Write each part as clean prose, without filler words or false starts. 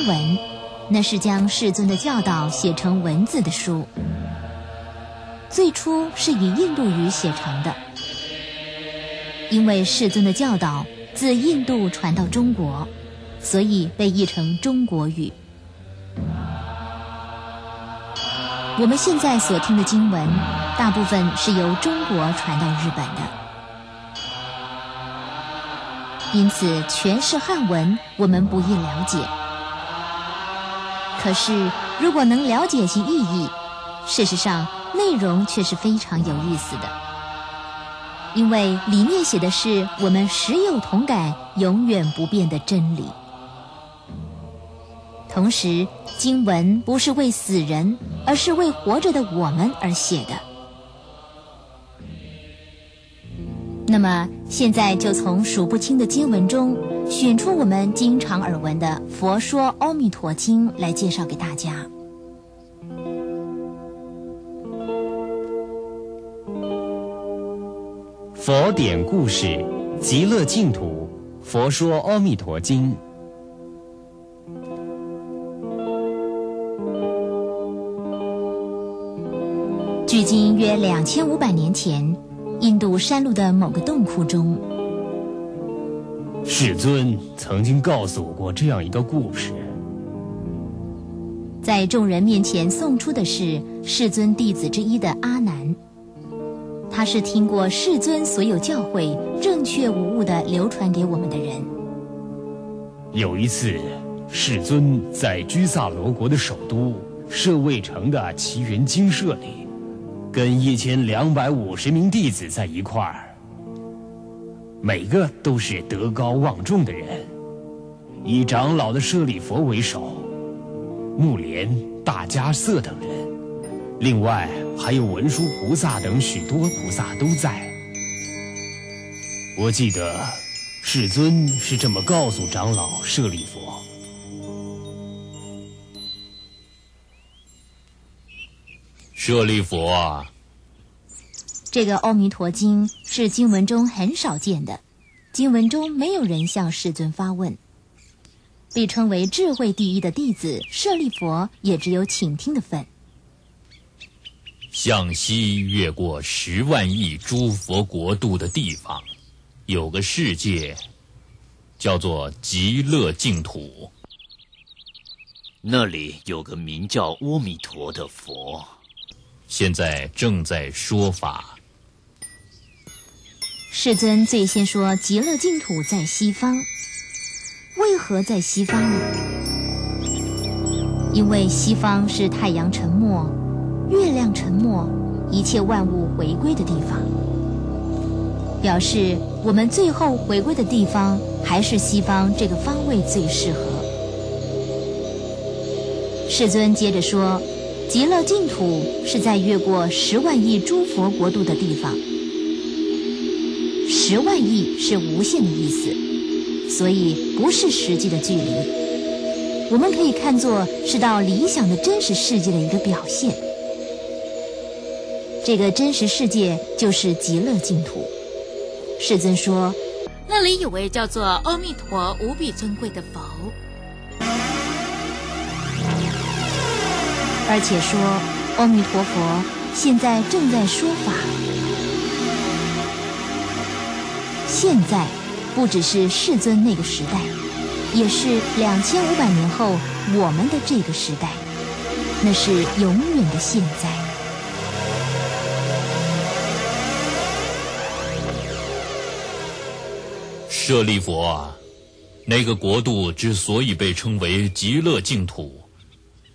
经文，那是将世尊的教导写成文字的书。最初是以印度语写成的，因为世尊的教导自印度传到中国，所以被译成中国语。我们现在所听的经文，大部分是由中国传到日本的，因此全是汉文，我们不易了解。可是如果能了解其意义，事实上内容却是非常有意思的，因为里面写的是我们实有同感、永远不变的真理。同时，经文不是为死人，而是为活着的我们而写的。那么，现在就从数不清的经文中，选出我们经常耳闻的《佛说阿弥陀经》来介绍给大家。佛典故事，极乐净土，佛说阿弥陀经。距今约2500年前，印度山路的某个洞窟中，世尊曾经告诉我过这样一个故事。在众人面前诵出的是世尊弟子之一的阿难，他是听过世尊所有教诲正确无误地流传给我们的人。有一次，世尊在居萨罗国的首都舍卫城的祇园精舍里，跟1250名弟子在一块儿，每个都是德高望重的人，以长老的舍利佛为首，目连、大迦叶等人，另外还有文殊菩萨等许多菩萨都在。我记得世尊是这么告诉长老舍利佛：舍利佛啊，这个《阿弥陀经》是经文中很少见的，经文中没有人向世尊发问，被称为智慧第一的弟子舍利佛也只有倾听的份。向西越过10万亿诸佛国度的地方，有个世界叫做极乐净土，那里有个名叫阿弥陀的佛，现在正在说法。世尊最先说极乐净土在西方，为何在西方呢？因为西方是太阳沉没、月亮沉没、一切万物回归的地方，表示我们最后回归的地方还是西方这个方位最适合。世尊接着说，极乐净土是在越过10万亿诸佛国度的地方，10万亿是无限的意思，所以不是实际的距离，我们可以看作是到理想的真实世界的一个表现。这个真实世界就是极乐净土。世尊说，那里有位叫做阿弥陀无比尊贵的佛，而且说阿弥陀佛现在正在说法。现在不只是世尊那个时代，也是2500年后我们的这个时代，那是永远的现在。舍利佛啊，那个国度之所以被称为极乐净土，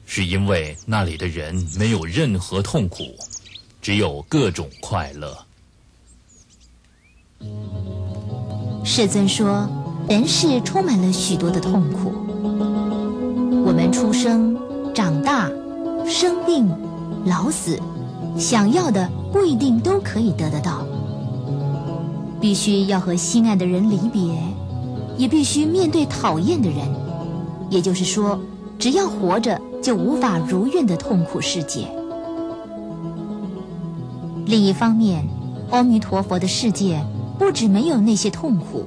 是因为那里的人没有任何痛苦，只有各种快乐。世尊说，人世充满了许多的痛苦，我们出生、长大、生病、老死，想要的不一定都可以得得到，必须要和心爱的人离别，也必须面对讨厌的人，也就是说，只要活着就无法如愿的痛苦世界。另一方面，阿弥陀佛的世界不只没有那些痛苦，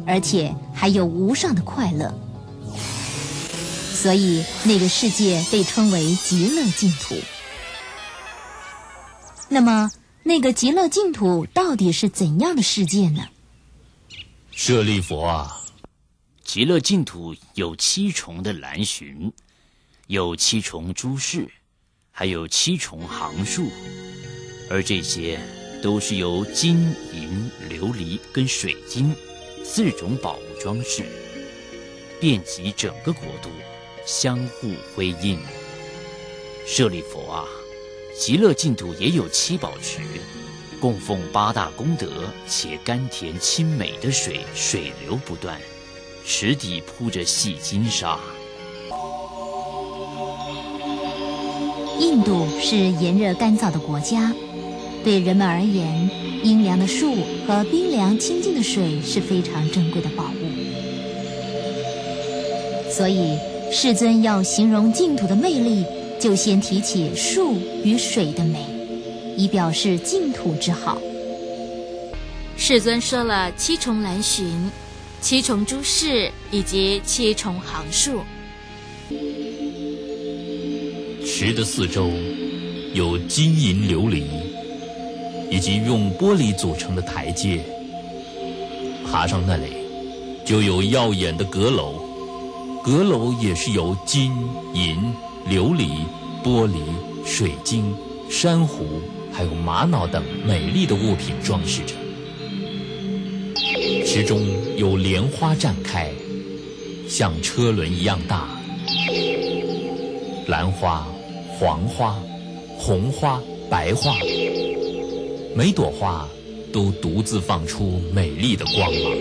而且还有无上的快乐。所以那个世界被称为极乐净土。那么那个极乐净土到底是怎样的世界呢？舍利弗啊，极乐净土有7重的蓝洵，有7重诸室，还有7重行树，而这些都是由金银琉璃跟水晶4种宝物装饰，遍及整个国度，相互辉映。舍利弗啊，极乐净土也有7宝池，供奉8大功德，且甘甜清美的水流不断，池底铺着细金沙。印度是炎热干燥的国家，对人们而言，阴凉的树和冰凉清净的水是非常珍贵的宝物。所以世尊要形容净土的魅力，就先提起树与水的美，以表示净土之好。世尊说了7重蓝洵、7重诸室以及7重行树。池的4周有金银琉璃，以及用玻璃组成的台阶，爬上那里就有耀眼的阁楼，阁楼也是由金银琉璃、玻璃、水晶、珊瑚还有玛瑙等美丽的物品装饰着。池中有莲花绽开，像车轮一样大，兰花、黄花、红花、白花，每朵花都独自放出美丽的光芒，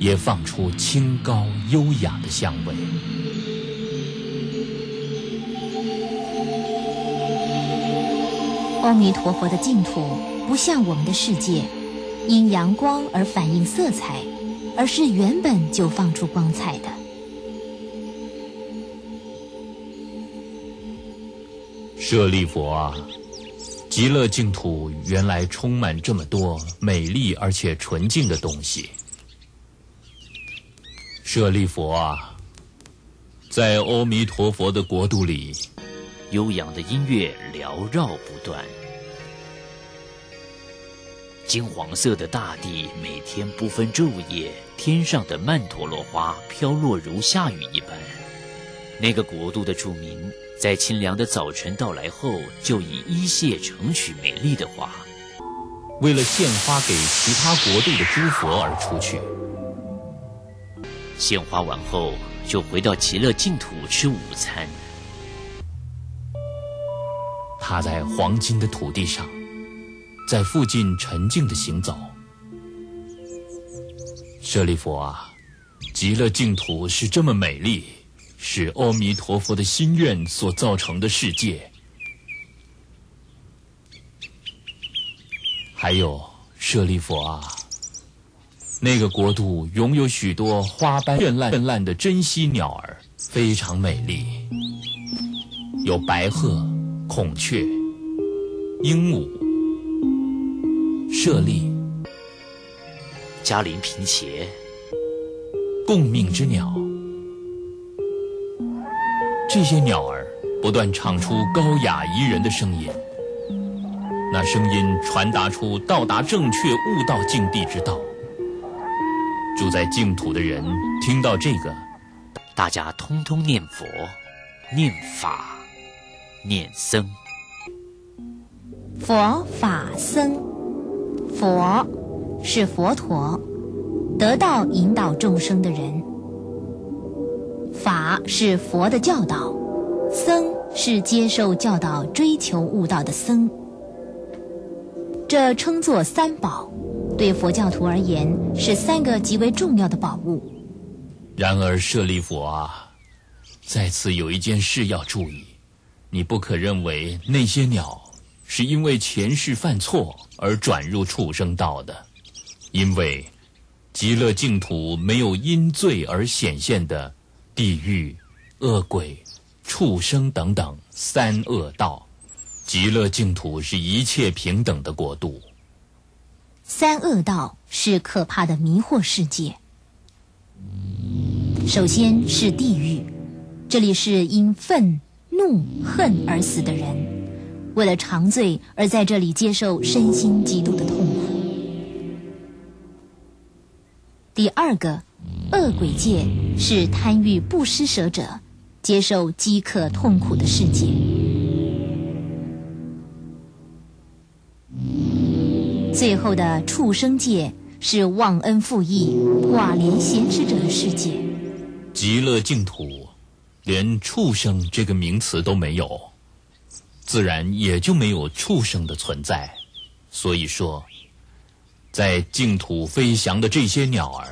也放出清高优雅的香味。阿弥陀佛的净土不像我们的世界，因阳光而反映色彩，而是原本就放出光彩的。舍利弗啊，极乐净土原来充满这么多美丽而且纯净的东西。舍利弗啊，在阿弥陀佛的国度里，悠扬的音乐缭绕不断，金黄色的大地每天不分昼夜，天上的曼陀罗花飘落如下雨一般。那个国度的住民在清凉的早晨到来后，就以衣屑盛取美丽的花，为了献花给其他国度的诸佛而出去。献花完后，就回到极乐净土吃午餐。踏在黄金的土地上，在附近沉静地行走。舍利弗啊，极乐净土是这么美丽，是阿弥陀佛的心愿所造成的世界。还有舍利弗啊，那个国度拥有许多花斑绚烂的珍稀鸟儿，非常美丽，有白鹤、孔雀、鹦鹉、舍利、嘉陵频伽、共命之鸟。这些鸟儿不断唱出高雅宜人的声音，那声音传达出到达正确悟道境地之道。住在净土的人听到这个，大家通通念佛、念法、念僧。佛法僧，佛是佛陀，得道引导众生的人；法是佛的教导，僧是接受教导追求悟道的僧。这称作三宝，对佛教徒而言是3个极为重要的宝物。然而舍利弗啊，在此有一件事要注意，你不可认为那些鸟是因为前世犯错而转入畜生道的，因为极乐净土没有因罪而显现的地狱、恶鬼、畜生等等3恶道。极乐净土是一切平等的国度。3恶道是可怕的迷惑世界。首先是地狱，这里是因愤、怒、恨而死的人，为了偿罪而在这里接受身心极度的痛苦。第二个，恶鬼界是贪欲不施舍者接受饥渴痛苦的世界。最后的畜生界是忘恩负义、寡廉鲜耻者的世界。极乐净土连畜生这个名词都没有，自然也就没有畜生的存在。所以说，在净土飞翔的这些鸟儿，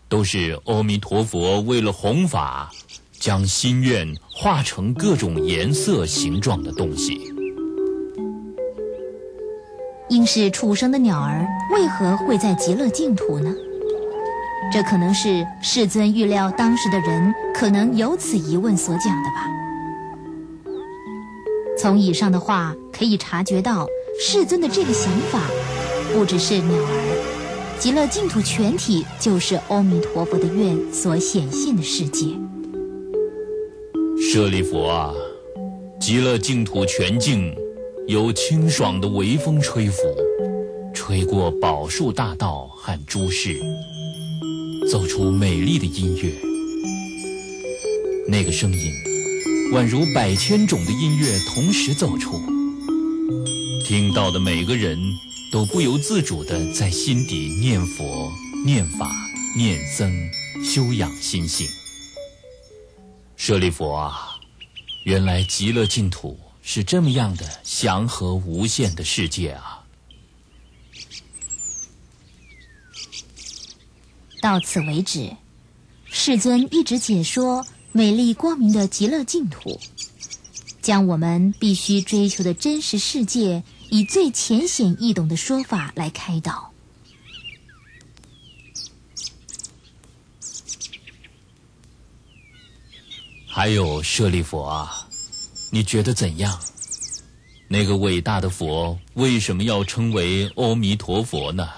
都是阿弥陀佛为了弘法，将心愿化成各种颜色形状的东西。因是畜生的鸟儿为何会在极乐净土呢？这可能是世尊预料当时的人可能有此疑问所讲的吧。从以上的话可以察觉到，世尊的这个想法不只是鸟儿，极乐净土全体就是阿弥陀佛的愿所显现的世界。舍利弗啊，极乐净土全境有清爽的微风吹拂，吹过宝树大道和诸室，奏出美丽的音乐。那个声音宛如百千种的音乐同时奏出，听到的每个人都不由自主地在心底念佛、念法、念僧，修养心性。舍利弗啊，原来极乐净土是这么样的祥和无限的世界啊！到此为止，世尊一直解说美丽光明的极乐净土，将我们必须追求的真实世界以最浅显易懂的说法来开导。还有舍利弗啊，你觉得怎样？那个伟大的佛为什么要称为阿弥陀佛呢？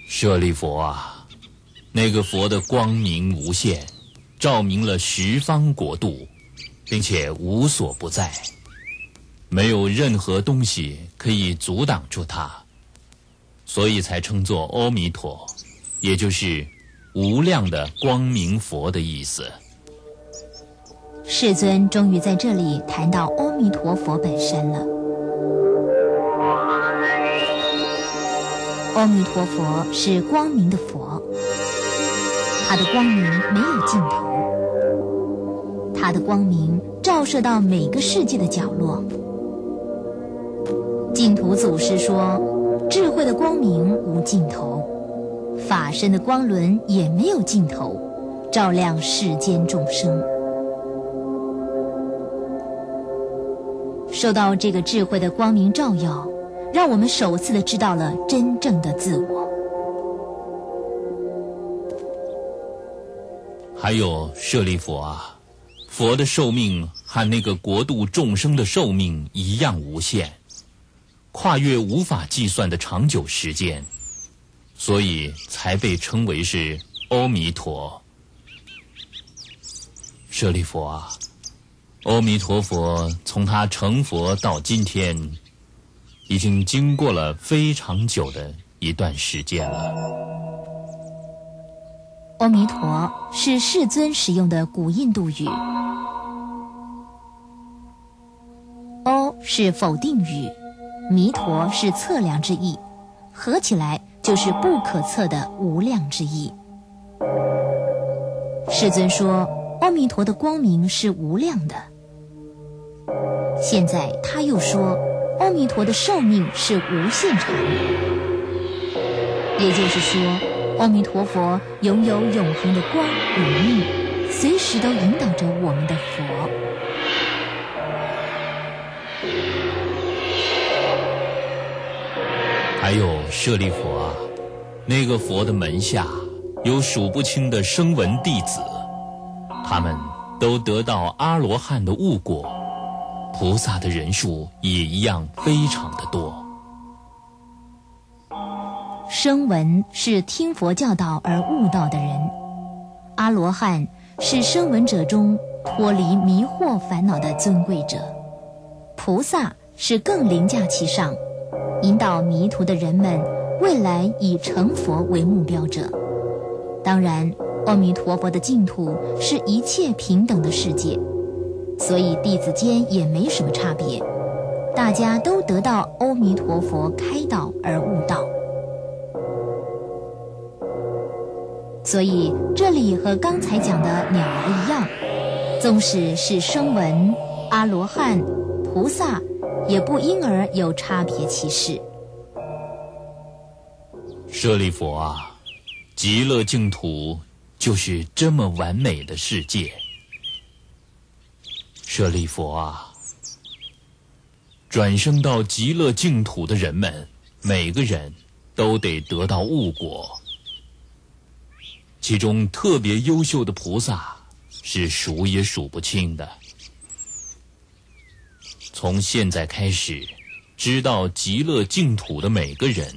舍利弗啊，那个佛的光明无限，照明了十方国度，并且无所不在，没有任何东西可以阻挡住它，所以才称作阿弥陀，也就是无量的光明佛的意思。世尊终于在这里谈到阿弥陀佛本身了。阿弥陀佛是光明的佛，他的光明没有尽头，他的光明照射到每个世界的角落。净土祖师说，智慧的光明无尽头，法身的光轮也没有尽头，照亮世间众生。受到这个智慧的光明照耀，让我们首次的知道了真正的自我。还有舍利弗啊，佛的寿命和那个国度众生的寿命一样无限，跨越无法计算的长久时间，所以才被称为是阿弥陀。舍利弗啊，阿弥陀佛从他成佛到今天，已经经过了非常久的一段时间了。阿弥陀是世尊使用的古印度语，阿是否定语，弥陀是测量之意，合起来就是不可测的无量之意。世尊说阿弥陀的光明是无量的，现在他又说阿弥陀的寿命是无限长，也就是说阿弥陀佛拥有永恒的光与命，随时都引导着我们的佛。还有舍利弗啊，那个佛的门下有数不清的声闻弟子，他们都得到阿罗汉的悟果，菩萨的人数也一样非常的多。声闻是听佛教导而悟道的人，阿罗汉是声闻者中脱离迷惑烦恼的尊贵者，菩萨是更凌驾其上，引导迷途的人们未来以成佛为目标者。当然，阿弥陀佛的净土是一切平等的世界，所以弟子间也没什么差别，大家都得到阿弥陀佛开导而悟道。所以这里和刚才讲的鸟儿一样，纵使是声闻、阿罗汉、菩萨，也不因而有差别其事。舍利佛啊，极乐净土就是这么完美的世界。舍利佛啊，转生到极乐净土的人们，每个人都得得到悟果。其中特别优秀的菩萨是数也数不清的。从现在开始，知道极乐净土的每个人，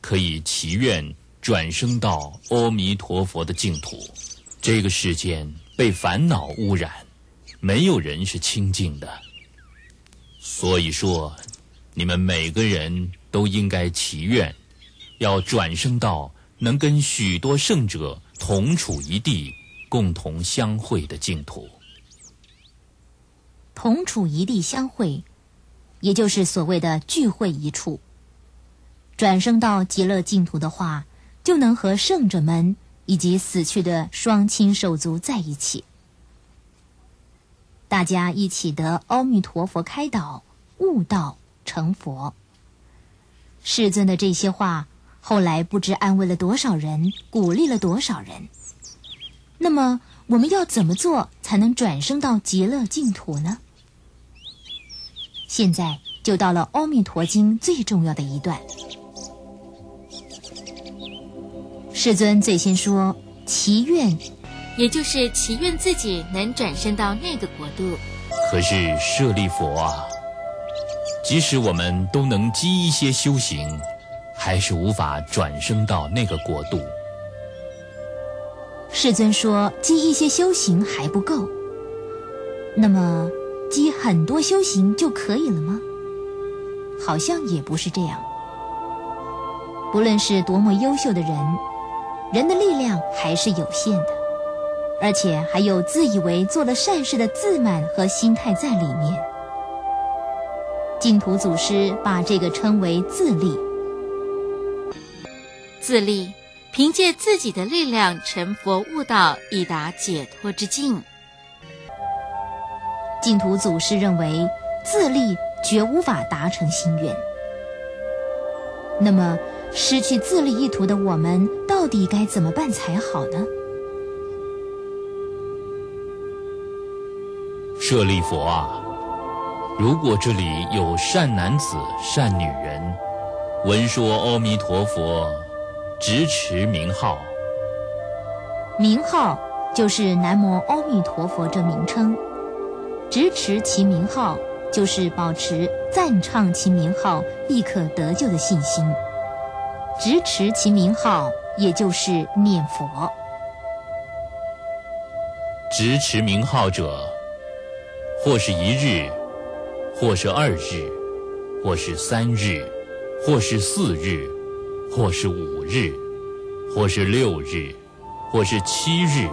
可以祈愿转生到阿弥陀佛的净土。这个世间被烦恼污染，没有人是清净的。所以说，你们每个人都应该祈愿，要转生到能跟许多圣者同处一地，共同相会的净土。同处一地相会，也就是所谓的聚会一处。转生到极乐净土的话，就能和圣者们以及死去的双亲手足在一起，大家一起得阿弥陀佛开导，悟道成佛。世尊的这些话后来不知安慰了多少人，鼓励了多少人。那么我们要怎么做才能转生到极乐净土呢？现在就到了《阿弥陀经》最重要的一段。世尊最先说祈愿，也就是祈愿自己能转生到那个国度。可是舍利佛啊，即使我们都能积一些修行，还是无法转生到那个国度。世尊说积一些修行还不够，那么积很多修行就可以了吗？好像也不是这样。不论是多么优秀的人，人的力量还是有限的，而且还有自以为做了善事的自满和心态在里面。净土祖师把这个称为自利。自利，凭借自己的力量成佛悟道，以达解脱之境。净土祖师认为自利绝无法达成心愿。那么失去自利意图的我们到底该怎么办才好呢？舍利佛啊，如果这里有善男子善女人，闻说阿弥陀佛，直持名号。名号就是南无阿弥陀佛这名称，直持其名号就是保持赞唱其名号必可得救的信心。直持其名号也就是念佛。直持名号者，或是1日，或是2日，或是3日，或是4日，或是5日，或是6日，或是7日，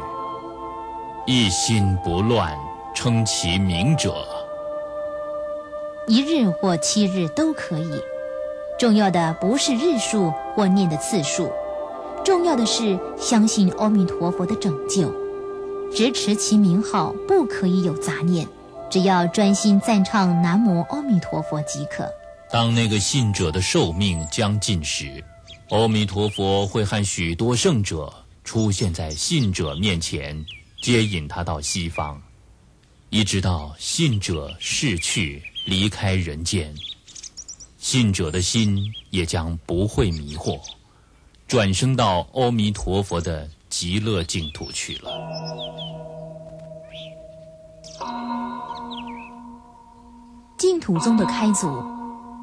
一心不乱称其名者。1日或7日都可以，重要的不是日数或念的次数，重要的是相信阿弥陀佛的拯救。直持其名号不可以有杂念，只要专心赞唱南无阿弥陀佛即可。当那个信者的寿命将近时，阿弥陀佛会和许多圣者出现在信者面前，接引他到西方，一直到信者逝去离开人间，信者的心也将不会迷惑，转生到阿弥陀佛的极乐净土去了。净土宗的开祖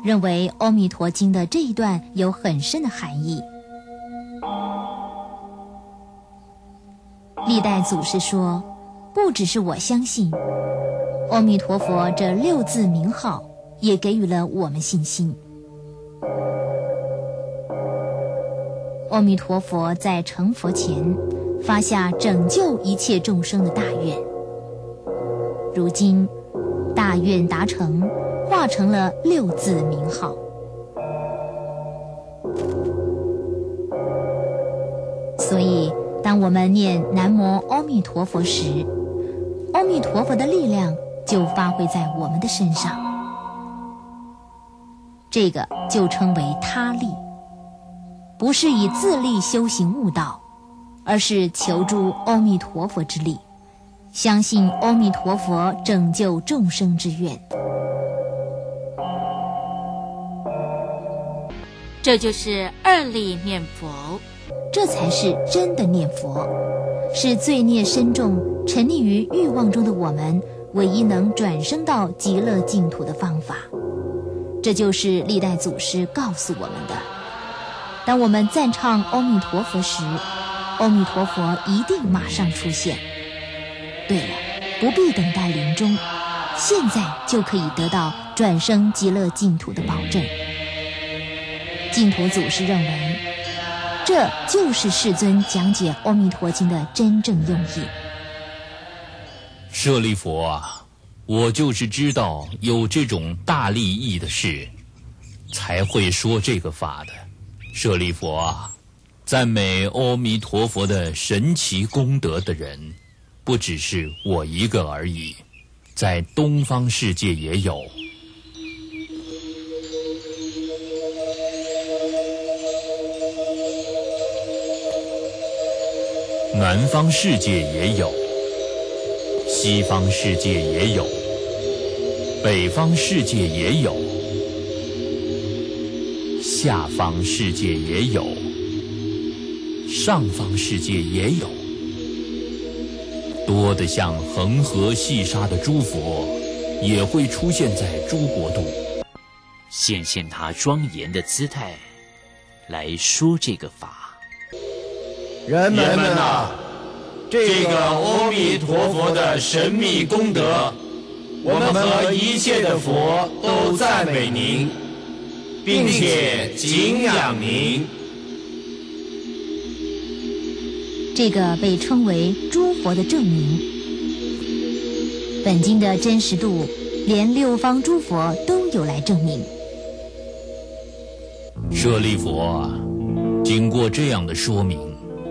认为《阿弥陀经》的这一段有很深的含义，历代祖师说，不只是我相信，阿弥陀佛这6字名号也给予了我们信心。阿弥陀佛在成佛前发下拯救一切众生的大愿，如今大愿达成，化成了6字名号。所以当我们念南无阿弥陀佛时，阿弥陀佛的力量就发挥在我们的身上，这个就称为他力，不是以自力修行悟道，而是求助阿弥陀佛之力，相信阿弥陀佛拯救众生之愿。这就是2力念佛，这才是真的念佛，是罪孽深重、沉溺于欲望中的我们唯一能转生到极乐净土的方法。这就是历代祖师告诉我们的。当我们赞唱阿弥陀佛时，阿弥陀佛一定马上出现。对了，不必等待临终，现在就可以得到转生极乐净土的保证。净土祖师认为，这就是世尊讲解《阿弥陀经》的真正用意。舍利佛啊，我就是知道有这种大利益的事，才会说这个法的。舍利佛啊，赞美阿弥陀佛的神奇功德的人，不只是我一个而已，在东方世界也有。南方世界也有，西方世界也有，北方世界也有，下方世界也有，上方世界也有，多得像恒河细沙的诸佛，也会出现在诸国度，显现他庄严的姿态，来说这个法。人们啊，这个阿弥陀佛的神秘功德，我们和一切的佛都赞美您，并且敬仰您。这个被称为诸佛的证明，本经的真实度，连6方诸佛都有来证明。舍利佛啊，经过这样的说明，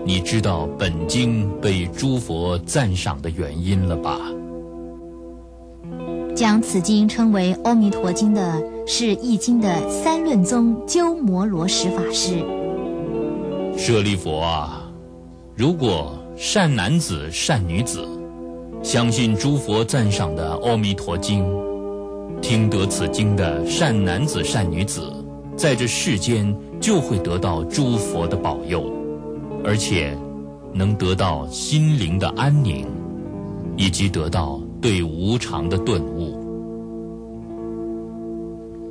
你知道本经被诸佛赞赏的原因了吧？将此经称为《阿弥陀经》的是易经的三论宗鸠摩罗什法师。舍利佛啊，如果善男子善女子相信诸佛赞赏的《阿弥陀经》，听得此经的善男子善女子，在这世间就会得到诸佛的保佑，而且能得到心灵的安宁，以及得到对无常的顿悟。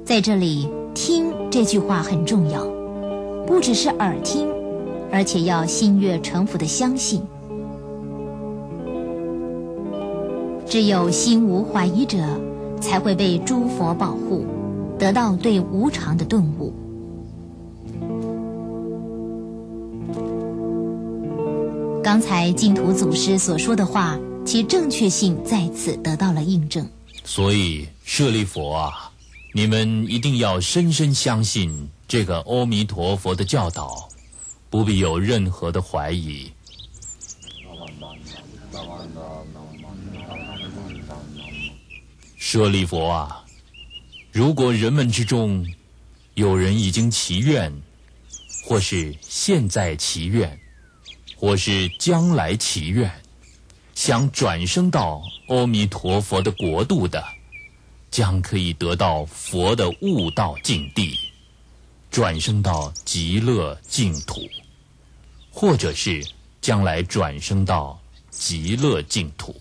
在这里，听这句话很重要，不只是耳听，而且要心悦诚服地相信。只有心无怀疑者，才会被诸佛保护，得到对无常的顿悟。刚才净土祖师所说的话，其正确性再次得到了印证。所以舍利佛啊，你们一定要深深相信这个阿弥陀佛的教导，不必有任何的怀疑。舍利佛啊，如果人们之中有人已经祈愿，或是现在祈愿，或是将来祈愿，想转生到阿弥陀佛的国度的，将可以得到佛的悟道境地，转生到极乐净土，或者是将来转生到极乐净土。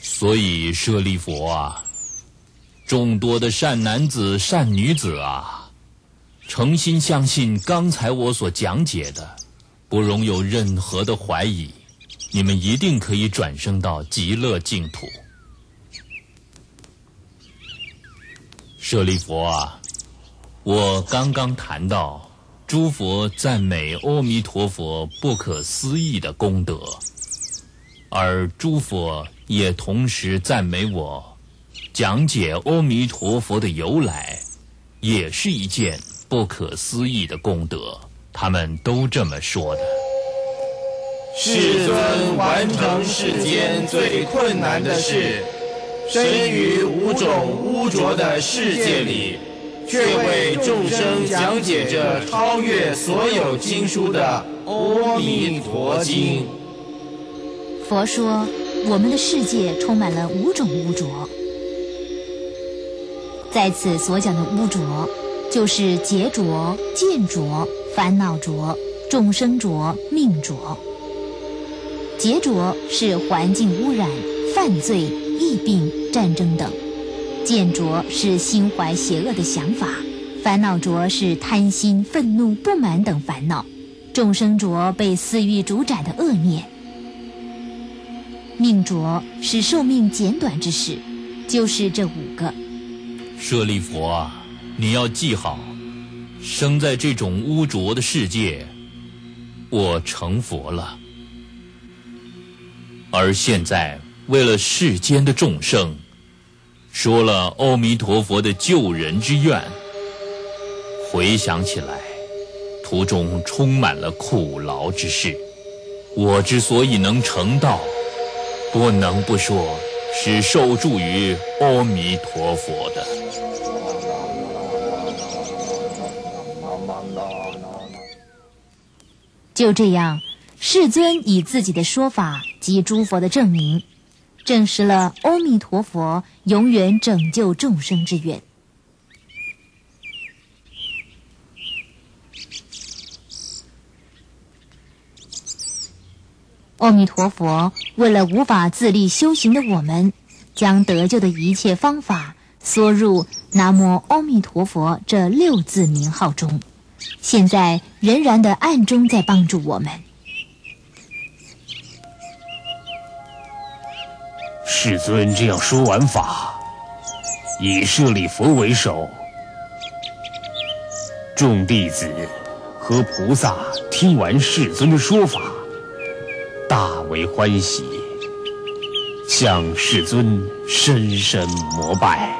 所以舍利佛啊，众多的善男子善女子啊，诚心相信刚才我所讲解的，不容有任何的怀疑，你们一定可以转生到极乐净土。舍利弗啊，我刚刚谈到诸佛赞美阿弥陀佛不可思议的功德，而诸佛也同时赞美我讲解阿弥陀佛的由来，也是一件不可思议的功德，他们都这么说的。世尊完成世间最困难的事，生于五种污浊的世界里，却为众生讲解着超越所有经书的阿弥陀经。佛说，我们的世界充满了五种污浊，在此所讲的污浊，就是劫浊、见浊、烦恼浊、众生浊、命浊。劫浊是环境污染、犯罪、疫病、战争等；见浊是心怀邪恶的想法；烦恼浊是贪心、愤怒、不满等烦恼；众生浊被私欲主宰的恶念；命浊是寿命减短之事，就是这5个。舍利弗啊，你要记好，生在这种污浊的世界，我成佛了。而现在为了世间的众生，说了阿弥陀佛的救人之愿，回想起来，途中充满了苦劳之事。我之所以能成道，不能不说是受助于阿弥陀佛的。就这样，世尊以自己的说法及诸佛的证明，证实了阿弥陀佛永远拯救众生之愿。阿弥陀佛为了无法自力修行的我们，将得救的一切方法缩入南无阿弥陀佛这6字名号中，现在仍然的暗中在帮助我们。世尊这样说完法，以舍利弗为首，众弟子和菩萨听完世尊的说法，大为欢喜，向世尊深深膜拜。